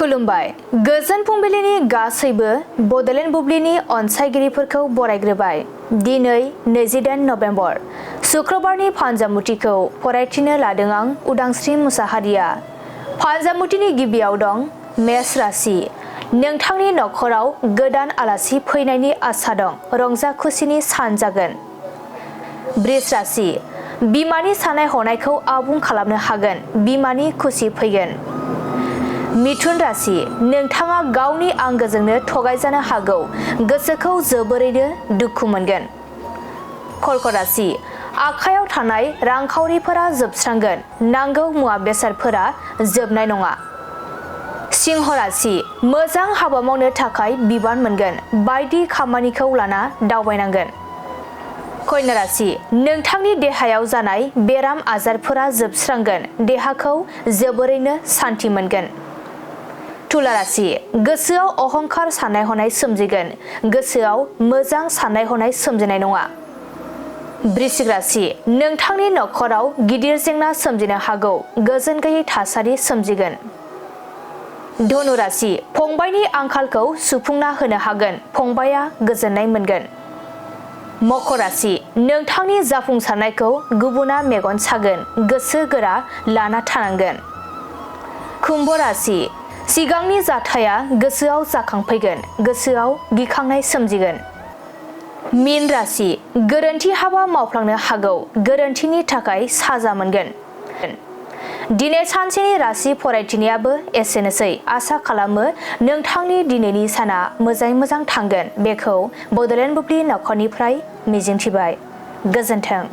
खुलुमबाय गोजोन फुंबिलिनि गासैबो बडलेण्ड बुब्लिनि अनसायगिरिफोरखौ बरायग्रोबाय। दिनै 28 नभेम्बर शुक्रबारनि फानजामुथिखौ फरायथिनो लादों आं उदांस्रि मुसाहारिया। फानजामुथिनि गिबियाव दं मेष राशि। नोंथांनि नखराव गोदान आलासि फैनायनि आसा दं, रंजा खुसिनि सान जागोन। वृष राशि। बिमानि साननाय हनायखौ आबुं खालामनो हागोन, बिमानि खुसि फैगोन। मिथुन राशि। नोंथाङा गावनि आंगोजोंनो थगायजानो हागौ, गोसोखौ जोबोरैनो दुखु मोनगोन। कर्क राशि। आखायाव थानाय रांखावरिफोरा जोबस्रांगोन, नांगौ मुवा बेसादफोरा जोबनाय नङा। सिंह राशि। मोजां हाबा मावनो थाखाय बिबान मोनगोन, बायदि खामानिखौ लाना दावबायनांगोन। कन्या राशि। नोंथांनि देहायाव जानाय बेराम आजारफोरा जोबस्रांगोन, देहाखौ जोबोरैनो सान्थि मोनगोन। तुला राशि। गोसोआव अहंकार साननाय हनाय सोमजिगोन, गोसोआव मोजां साननाय हनाय सोमजिनाय नङा। वृश्चिक राशि। नोंथांनि नखराव गिदिर जेंना सोमजिनो हागौ, गोजोन गैयै थासारि सोमजिगोन। धनु राशि। फंबायनि आंखालखौ सुफुंना होनो हागोन, फंबाया गोजोननाय मोनगोन। मकर राशि। नोंथांनि जाफुंसारनायखौ गुबुना मेगन सागोन, गोसो गोरा लाना थानांगोन। कुम्भ राशि। सिगांनि जाथाया गोसोआव जाखांफैगोन, गोसोआव गिखांनाय सोमजिगोन। मीन राशि। गोरोन्थि हाबा मावफ्लांनो हागौ, गोरोन्थिनि थाखाय साजा मोनगोन। दिनै सानसेनि राशि फरायथिनायाबो एसेनोसै। आसा खालामो नोंथांनि दिनैनि साना मोजाङै मोजां थांगोन, बेखौ बडलेण्ड बुब्लि नखरनिफ्राय मिजिंथिबाय। गोजोन्थों।